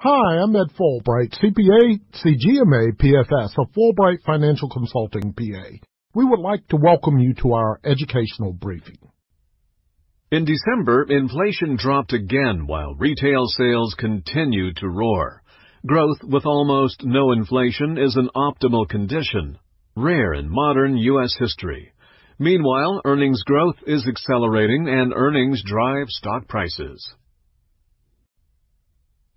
Hi, I'm Ed Fulbright, CPA, CGMA, PFS of Fulbright Financial Consulting, PA. We would like to welcome you to our educational briefing. In December, inflation dropped again while retail sales continued to roar. Growth with almost no inflation is an optimal condition, rare in modern U.S. history. Meanwhile, earnings growth is accelerating and earnings drive stock prices.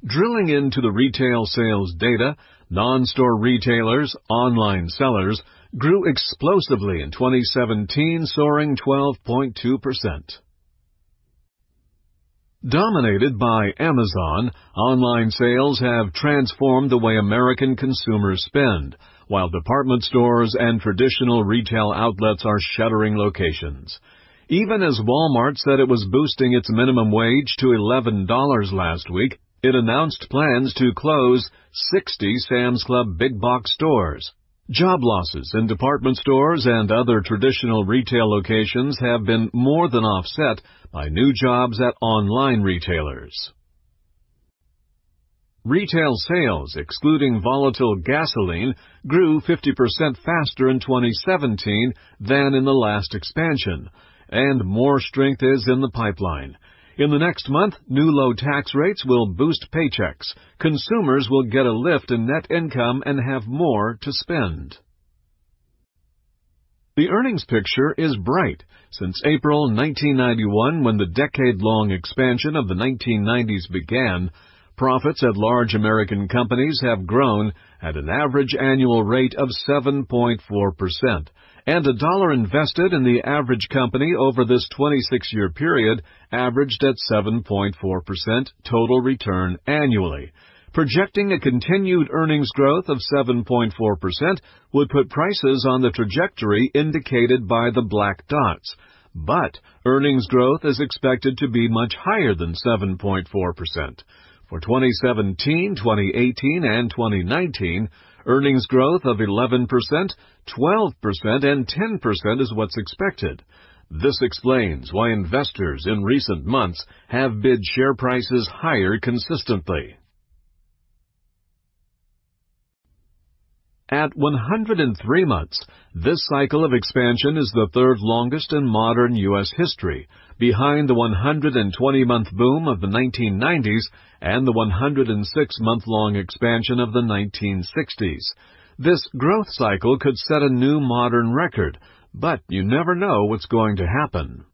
Drilling into the retail sales data, non-store retailers, online sellers, grew explosively in 2017, soaring 12.2%. Dominated by Amazon, online sales have transformed the way American consumers spend, while department stores and traditional retail outlets are shuttering locations. Even as Walmart said it was boosting its minimum wage to $11 last week, it announced plans to close 60 Sam's Club big box stores. Job losses in department stores and other traditional retail locations have been more than offset by new jobs at online retailers. Retail sales, excluding volatile gasoline, grew 50% faster in 2017 than in the last expansion, and more strength is in the pipeline. In the next month, new low tax rates will boost paychecks. Consumers will get a lift in net income and have more to spend. The earnings picture is bright. Since April 1991, when the decade-long expansion of the 1990s began, profits at large American companies have grown at an average annual rate of 7.4%. And a dollar invested in the average company over this 26-year period averaged at 7.4% total return annually. Projecting a continued earnings growth of 7.4% would put prices on the trajectory indicated by the black dots. But earnings growth is expected to be much higher than 7.4%. For 2017, 2018, and 2019, earnings growth of 11%, 12%, and 10% is what's expected. This explains why investors in recent months have bid share prices higher consistently. At 103 months, this cycle of expansion is the third longest in modern U.S. history, behind the 120-month boom of the 1990s and the 106-month-long expansion of the 1960s. This growth cycle could set a new modern record, but you never know what's going to happen.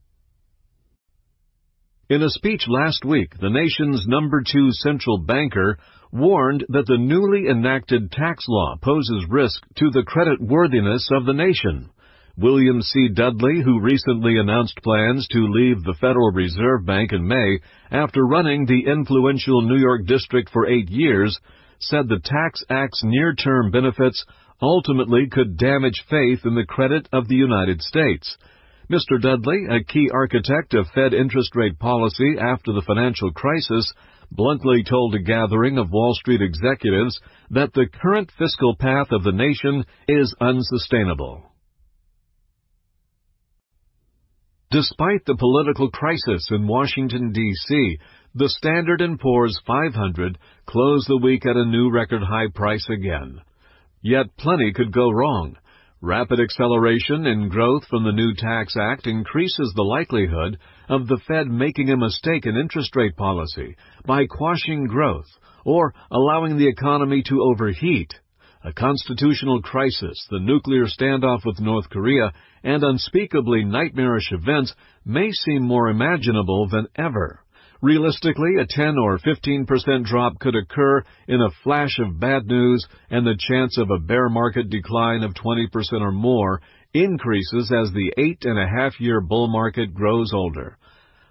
In a speech last week, the nation's number 2 central banker warned that the newly enacted tax law poses risk to the creditworthiness of the nation. William C. Dudley, who recently announced plans to leave the Federal Reserve Bank in May after running the influential New York district for 8 years, said the Tax Act's near-term benefits ultimately could damage faith in the credit of the United States. Mr. Dudley, a key architect of Fed interest rate policy after the financial crisis, bluntly told a gathering of Wall Street executives that the current fiscal path of the nation is unsustainable. Despite the political crisis in Washington, D.C., the Standard & Poor's 500 closed the week at a new record high price again. Yet plenty could go wrong. Rapid acceleration in growth from the new Tax Act increases the likelihood of the Fed making a mistake in interest rate policy by quashing growth or allowing the economy to overheat. A constitutional crisis, the nuclear standoff with North Korea, and unspeakably nightmarish events may seem more imaginable than ever. Realistically, a 10 or 15% drop could occur in a flash of bad news, and the chance of a bear market decline of 20% or more increases as the 8.5-year bull market grows older.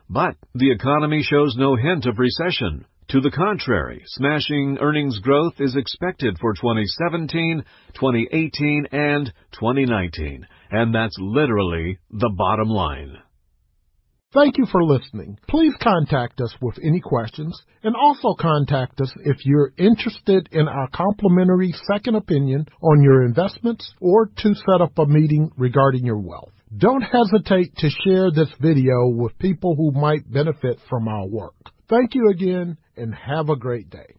But the economy shows no hint of recession. To the contrary, smashing earnings growth is expected for 2017, 2018, and 2019, and that's literally the bottom line. Thank you for listening. Please contact us with any questions, and also contact us if you're interested in our complimentary second opinion on your investments or to set up a meeting regarding your wealth. Don't hesitate to share this video with people who might benefit from our work. Thank you again, and have a great day.